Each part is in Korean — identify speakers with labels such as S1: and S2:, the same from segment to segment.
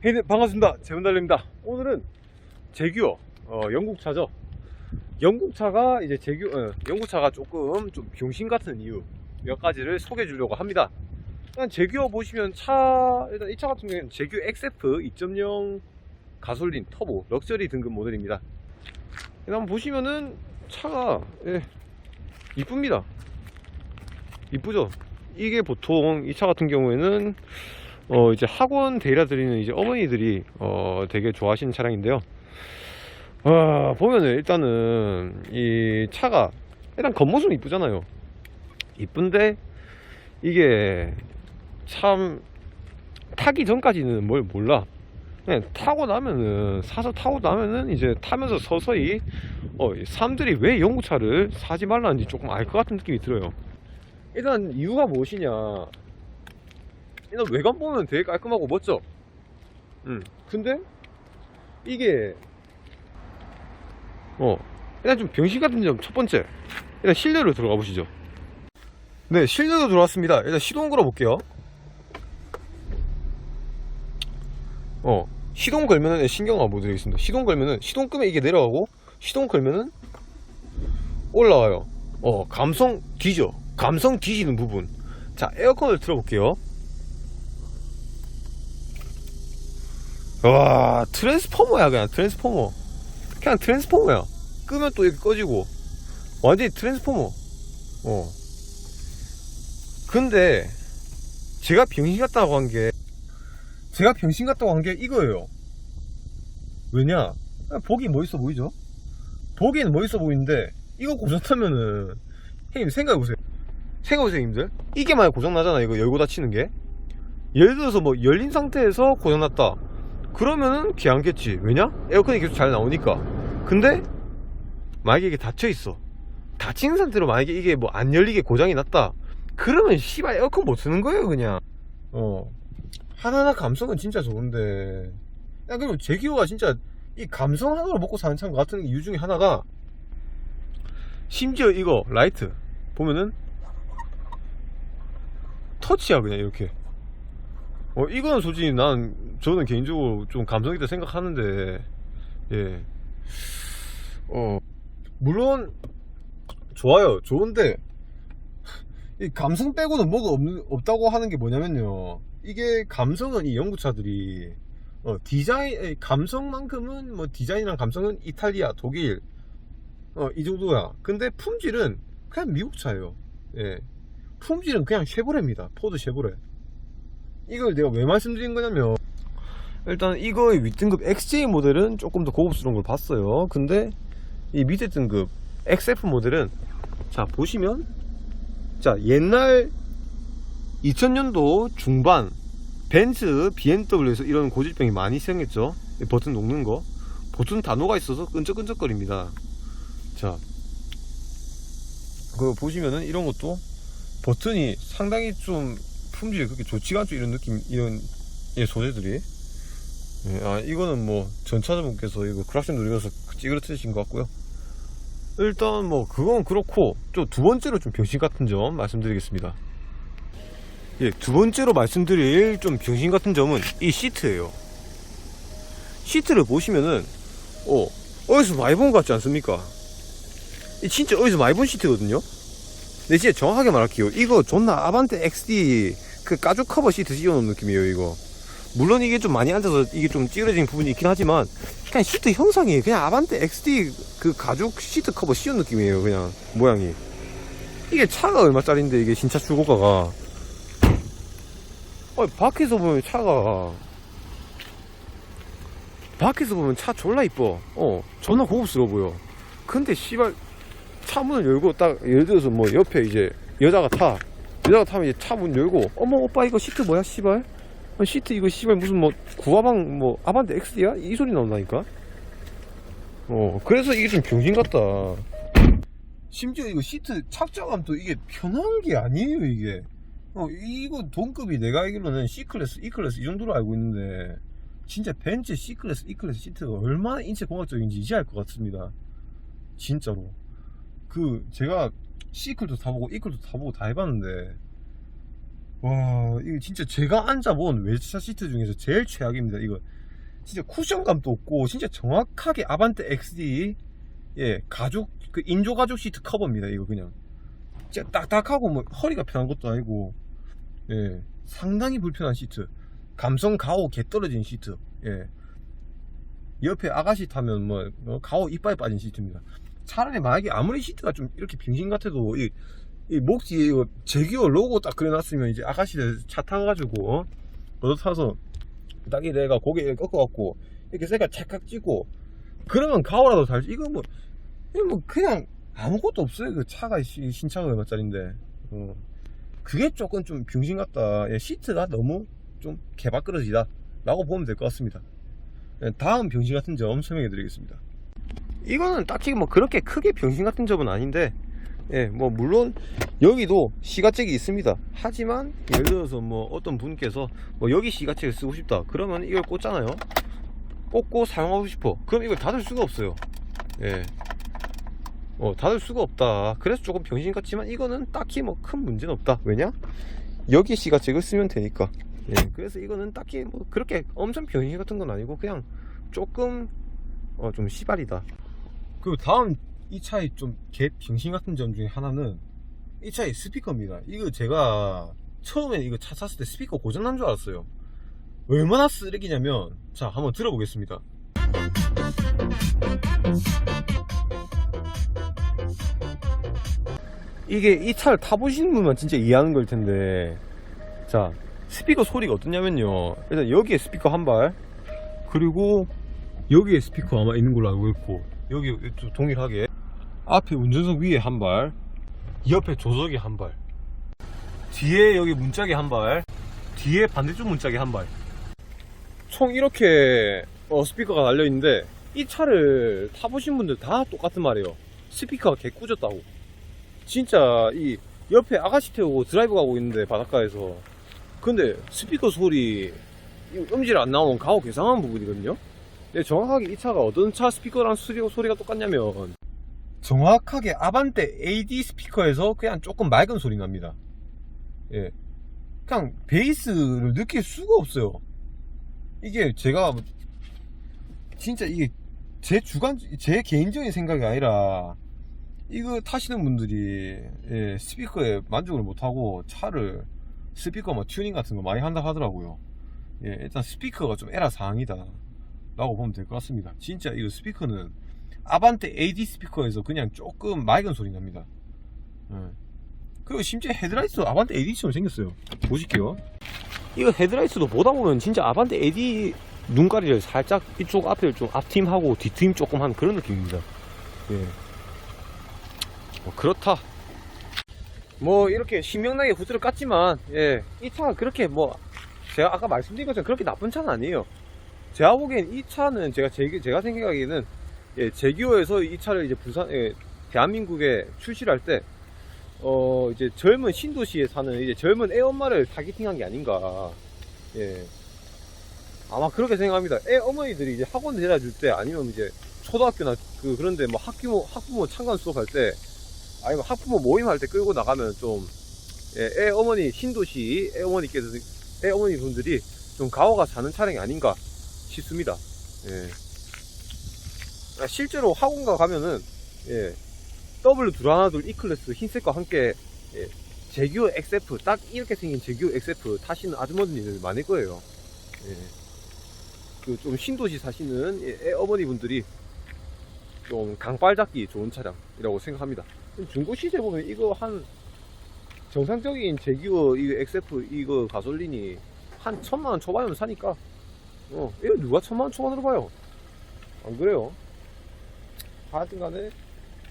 S1: 네, 반갑습니다. 재훈달입니다. 오늘은 제규어 영국차죠. 영국차가 이제 영국차가 조금 좀 병신 같은 이유 몇 가지를 소개해 주려고 합니다. 일단 제규어 보시면 일단 이 차 같은 경우에는 제규 XF 2.0 가솔린 터보 럭셔리 등급 모델입니다. 일단 보시면은 차가 이쁩니다. 이쁘죠? 이게 보통 이 차 같은 경우에는 이제 학원 데려다 드리는 이제 어머니들이 되게 좋아하시는 차량인데요. 보면은 일단은 이 차가 일단 겉모습은 이쁘잖아요. 이쁜데 이게 참 타기 전까지는 뭘 몰라. 그냥 타고 나면은 사서 타고 나면은 이제 타면서 서서히 사람들이 왜 영국차를 사지 말라는지 조금 알 것 같은 느낌이 들어요. 일단 이유가 무엇이냐, 일단 외관 보면 되게 깔끔하고 멋져. 근데 이게 일단 좀 병신 같은 점 첫 번째, 일단 실내로 들어가 보시죠. 네, 실내로 들어왔습니다. 일단 시동 걸어 볼게요. 시동 걸면은 신경 안 보여드리겠습니다. 시동 걸면은 시동 끄면 이게 내려가고 시동 걸면은 올라와요. 감성 뒤져. 감성 뒤지는 부분. 자, 에어컨을 틀어볼게요. 와, 트랜스포머야. 그냥 트랜스포머. 그냥 트랜스포머야. 끄면 또 이렇게 꺼지고 완전히 트랜스포머. 근데 제가 병신 같다고 한 게 이거예요. 왜냐, 보기 멋있어 보이죠? 보기에는 멋있어 보이는데 이거 고장나면은, 형님 생각해보세요. 형님들, 이게 만약 고장나잖아. 이거 열고 닫히는 게, 예를 들어서 뭐 열린 상태에서 고장났다 그러면은 귀찮겠지. 왜냐? 에어컨이 계속 잘 나오니까. 근데 만약에 이게 닫혀있어, 닫힌 상태로 만약에 이게 뭐 안 열리게 고장이 났다 그러면 씨발 에어컨 못 쓰는 거예요 그냥. 하나하나 감성은 진짜 좋은데, 야, 그리고 제규어가 진짜 이 감성 하나로 먹고 사는 차 같은 이유 중에 하나가, 심지어 이거 라이트 보면은 터치야 그냥 이렇게. 이거는 솔직히 저는 개인적으로 좀 감성 있다 생각하는데, 예. 물론 좋아요, 좋은데 이 감성 빼고는 뭐가 없다고 하는 게 뭐냐면요, 이게 감성은 이 영국차들이 디자인 감성만큼은 뭐 디자인이랑 감성은 이탈리아, 독일 이 정도야. 근데 품질은 그냥 미국 차예요. 예. 품질은 그냥 쉐보레입니다. 포드 쉐보레. 이걸 내가 왜 말씀드린 거냐면, 일단 이거의 윗등급 XJ 모델은 조금 더 고급스러운 걸 봤어요. 근데 이 밑에 등급 XF 모델은, 자 보시면, 자 옛날 2000년도 중반 벤츠, BMW에서 이런 고질병이 많이 생겼죠. 버튼 녹는 거, 버튼 다 녹아 있어서 끈적끈적거립니다. 자, 그거 보시면은 이런 것도 버튼이 상당히 좀 품질이 그렇게 좋지가 않죠. 이런 느낌, 이런 소재들이. 이거는 뭐 전차주분께서 이거 크락션 누르면서 찌그러뜨리신 것 같고요. 일단 뭐 그건 그렇고, 좀 두 번째로 좀 병신 같은 점 말씀드리겠습니다. 예, 두 번째로 말씀드릴 좀 병신 같은 점은 이 시트예요. 시트를 보시면은 어디서 많이 본 것 같지 않습니까? 이 진짜 어디서 많이 본 시트거든요. 근데 진짜 정확하게 말할게요, 이거 존나 아반떼 XD 그 가죽 커버 시트 씌워놓은 느낌이에요 이거. 물론 이게 좀 많이 앉아서 이게 좀 찌그러진 부분이 있긴 하지만, 그냥 시트 형상이 그냥 아반떼 XD 그 가죽 시트 커버 씌운 느낌이에요 그냥 모양이. 이게 차가 얼마짜린데 이게 신차 출고가가. 밖에서 보면 차 졸라 이뻐. 존나 고급스러워 보여. 근데 씨발 차 문을 열고 딱 예를 들어서 뭐 옆에 이제 여자가 타면 이제 차 문 열고, 어머 오빠 이거 시트 뭐야 씨발, 시트 이거 씨발 무슨 뭐 구화방 뭐 아반떼 XD야? 이 소리 나온다니까. 그래서 이게 좀 병신 같다. 심지어 이거 시트 착장감도 이게 편한 게 아니에요 이게. 이거 동급이 내가 알기로는 C클래스, E클래스 이 정도로 알고 있는데, 진짜 벤츠 C클래스, E클래스 시트가 얼마나 인체 공학적인지 이제 알 것 같습니다. 진짜로. 제가 C클도 타보고 E클도 타보고 다 해봤는데, 와, 이거 진짜 제가 앉아본 외차 시트 중에서 제일 최악입니다. 이거 진짜 쿠션감도 없고 진짜 정확하게 아반떼 XD 가죽 그 인조 가죽 시트 커버입니다. 이거 그냥 진짜 딱딱하고 뭐 허리가 편한 것도 아니고 상당히 불편한 시트. 감성 가오 개 떨어진 시트. 옆에 아가씨 타면 뭐 가오 이빨 빠진 시트입니다. 차라리 만약에 아무리 시트가 좀 이렇게 빙신 같아도 이 목 뒤에 이거 제기어 로고 딱 그려놨으면 이제 아가씨들 차 타가지고 얻어 타서 딱 내가 고개 꺾어갖고 이렇게 색깔 착각 찍고 그러면 가오라도 달지. 이거 뭐 그냥 아무것도 없어요. 그 차가 신차가 얼마짜린데. 그게 조금 좀 병신 같다. 시트가 너무 좀 개밥그러지다 라고 보면 될 것 같습니다. 다음 병신 같은 점 설명해 드리겠습니다. 이거는 딱히 뭐 그렇게 크게 병신 같은 점은 아닌데 뭐 물론 여기도 시가책이 있습니다. 하지만 예를 들어서 뭐 어떤 분께서 뭐 여기 시가책을 쓰고 싶다 그러면 이걸 꽂잖아요. 꽂고 사용하고 싶어 그럼 이걸 닫을 수가 없어요. 닫을 수가 없다. 그래서 조금 병신 같지만 이거는 딱히 뭐 큰 문제는 없다. 왜냐? 여기 시가책을 쓰면 되니까. 그래서 이거는 딱히 뭐 그렇게 엄청 병신 같은 건 아니고 그냥 조금 좀 시발이다. 그리고 다음 이 차의 좀 개 병신 같은 점 중에 하나는 이 차의 스피커입니다. 이거 제가 처음에 이거 차 샀을 때 스피커 고장난 줄 알았어요. 얼마나 쓰레기냐면, 자 한번 들어보겠습니다. 이게 이 차를 타보시는 분만 진짜 이해하는 걸 텐데, 자 스피커 소리가 어떠냐면요, 일단 여기에 스피커 한 발, 그리고 여기에 스피커 아마 있는 걸로 알고 있고, 여기 동일하게 앞에 운전석 위에 한 발, 옆에 조석에 한 발, 뒤에 여기 문짝에 한 발, 뒤에 반대쪽 문짝에 한 발, 총 이렇게 스피커가 달려있는데, 이 차를 타보신 분들 다 똑같은 말이에요. 스피커가 개 꾸졌다고. 진짜 이 옆에 아가씨 태우고 드라이브 가고 있는데 바닷가에서, 근데 스피커 소리 음질 안 나오면 가오 개상한 부분이거든요. 근데 정확하게 이 차가 어떤 차 스피커랑 소리가 똑같냐면, 정확하게 아반떼 AD 스피커에서 그냥 조금 맑은 소리 납니다. 그냥 베이스를 느낄 수가 없어요. 이게 제가 진짜 이게 제 개인적인 생각이 아니라, 이거 타시는 분들이 스피커에 만족을 못하고 차를 스피커 뭐 튜닝 같은 거 많이 한다 하더라고요. 일단 스피커가 좀 에라 사항이다 라고 보면 될 것 같습니다. 진짜 이거 스피커는 아반떼 AD 스피커에서 그냥 조금 맑은 소리 납니다. 그리고 심지어 헤드라이트도 아반떼 AD처럼 생겼어요. 보실게요. 이거 헤드라이트도 보다 보면 진짜 아반떼 AD 눈가리를 살짝 이쪽 앞에 좀 앞트임하고 뒷트임 조금 한 그런 느낌입니다. 그렇다. 뭐 이렇게 신명나게 후드를 깠지만 이 차가 그렇게 뭐 제가 아까 말씀드린 것처럼 그렇게 나쁜 차는 아니에요. 제가 보기엔 이 차는 제가 생각하기에는 제기어에서 이 차를 이제 대한민국에 출시를 할 때 이제 젊은 신도시에 사는 이제 젊은 애엄마를 타겟팅한 게 아닌가. 아마 그렇게 생각합니다. 애어머니들이 이제 학원 데려다 줄 때, 아니면 이제 초등학교나 그런데 뭐 학부모 참관 수업할 때, 아니면 학부모 모임할 때 끌고 나가면 좀 애어머니 신도시 애어머니 분들이 좀 가오가 사는 차량이 아닌가 싶습니다. 실제로 학원가 가면은 W 둘 E클래스 흰색과 함께 제규어 XF 딱 이렇게 생긴 제규어 XF 타시는 아주머니들 많을 거예요. 그 좀 신도시 사시는 어머니 분들이 좀 강발 잡기 좋은 차량이라고 생각합니다. 중고 시세 보면 이거 한 정상적인 제규어 이거 XF 이거 가솔린이 한 1000만원 초반이면 사니까 이거 누가 1000만원 초반으로 봐요? 안 그래요? 하여튼 간에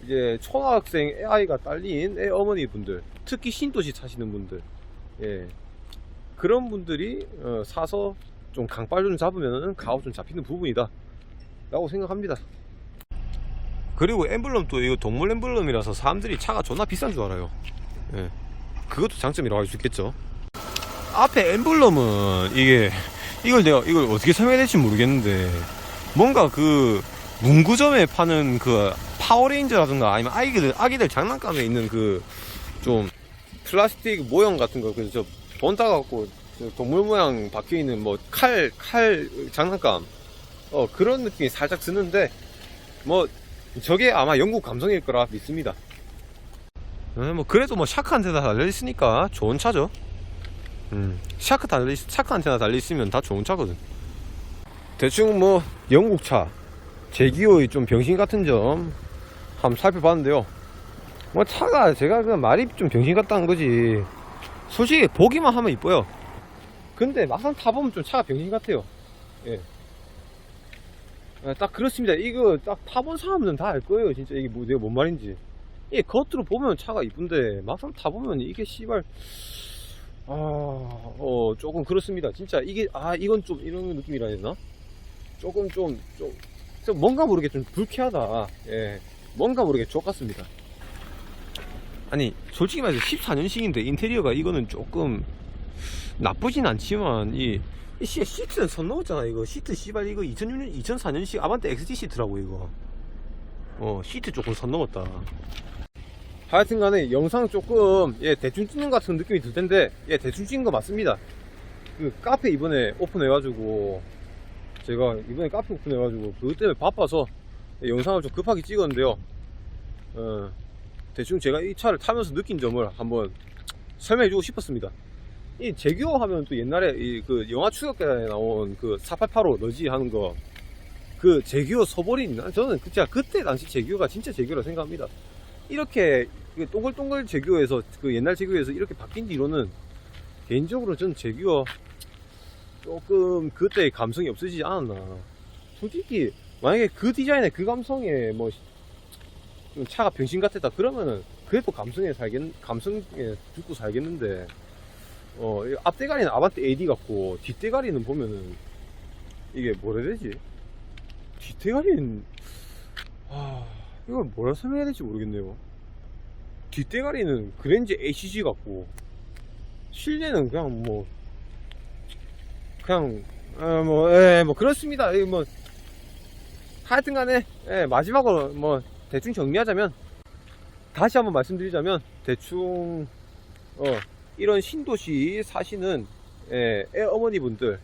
S1: 이제 초등학생 아이가 딸린 어머니 분들, 특히 신도시 사시는 분들, 그런 분들이 사서 좀 강발 좀 잡으면 가오 좀 잡히는 부분이다 라고 생각합니다. 그리고 엠블럼도 이거 동물 엠블럼이라서 사람들이 차가 존나 비싼 줄 알아요. 그것도 장점이라고 할 수 있겠죠. 앞에 엠블럼은 이걸 어떻게 설명해야 될지 모르겠는데, 뭔가 그 문구점에 파는 그 파워레인저라든가 아니면 아기들 장난감에 있는 그 좀 플라스틱 모형 같은 거, 그래서 돈 따갖고 동물 모양 박혀있는 뭐 칼 장난감 그런 느낌이 살짝 드는데 뭐 저게 아마 영국 감성일 거라 믿습니다. 뭐 그래도 뭐 샤크 안테나 달려있으니까 좋은 차죠. 샤크 안테나 달려있으면 다 좋은 차거든. 대충 뭐 영국차 제기어의 좀 병신 같은 점 한번 살펴봤는데요. 뭐 차가 제가 그 말이 좀 병신 같다는 거지. 솔직히 보기만 하면 이뻐요. 근데 막상 타보면 좀 차가 병신 같아요. 예. 딱 그렇습니다. 이거 딱 타본 사람은 다 알 거예요. 진짜 이게 뭐 내가 뭔 말인지. 이게 겉으로 보면 차가 이쁜데 막상 타보면 이게 씨발 조금 그렇습니다. 진짜 이게 이건 좀 이런 느낌이라 해야 되나? 조금 좀 뭔가 모르게 좀 불쾌하다. 예. 뭔가 모르게 족같습니다. 아니 솔직히 말해서 14년식인데 인테리어가 이거는 조금 나쁘진 않지만 이 시트는 선 넘었잖아. 이거 시트 씨발 이거 2006년 2004년식 아반떼 XT 시트라고 이거. 시트 조금 선 넘었다. 하여튼간에 영상 조금 대충 찍는 것 같은 느낌이 들 텐데 대충 찍은 거 맞습니다. 그 카페 이번에 오픈해가지고 제가 이번에 카페 오픈해가지고 그것 때문에 바빠서 영상을 좀 급하게 찍었는데요. 대충 제가 이 차를 타면서 느낀 점을 한번 설명해주고 싶었습니다. 이 제규어 하면 또 옛날에 그 영화 추격전에 나온 그 4885 너지 하는 거 그 제규어 서버린 저는 진짜 그때 당시 제규어가 진짜 제규어라 생각합니다. 이렇게 동글동글 제규어에서 그 옛날 제규어에서 이렇게 바뀐 뒤로는 개인적으로 저는 제규어 조금 그때의 감성이 없어지지 않았나. 솔직히 만약에 그 디자인에 그 감성에 뭐 차가 병신 같았다 그러면은 그래도 감성에 죽고 살겠는데 앞대가리는 아반떼 AD 같고 뒷대가리는 보면은 이게 뭐라 해야 되지? 뒷대가리는 이걸 뭐라 설명해야 될지 모르겠네요. 뒷대가리는 그랜저 ACG 같고 실내는 그냥 뭐 그렇습니다. 뭐 하여튼간에 마지막으로 뭐 대충 정리하자면 다시 한번 말씀드리자면 대충 이런 신도시 사시는 어머니분들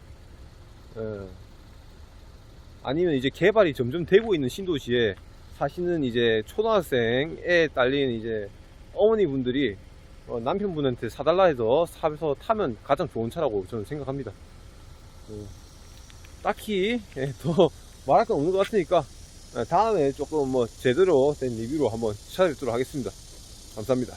S1: 아니면 이제 개발이 점점 되고 있는 신도시에 사시는 이제 초등학생에 딸린 이제 어머니분들이 남편분한테 사달라 해서 사서 타면 가장 좋은 차라고 저는 생각합니다. 딱히 더 말할 건 없는 것 같으니까 다음에 조금 뭐 제대로 된 리뷰로 한번 찾아뵙도록 하겠습니다. 감사합니다.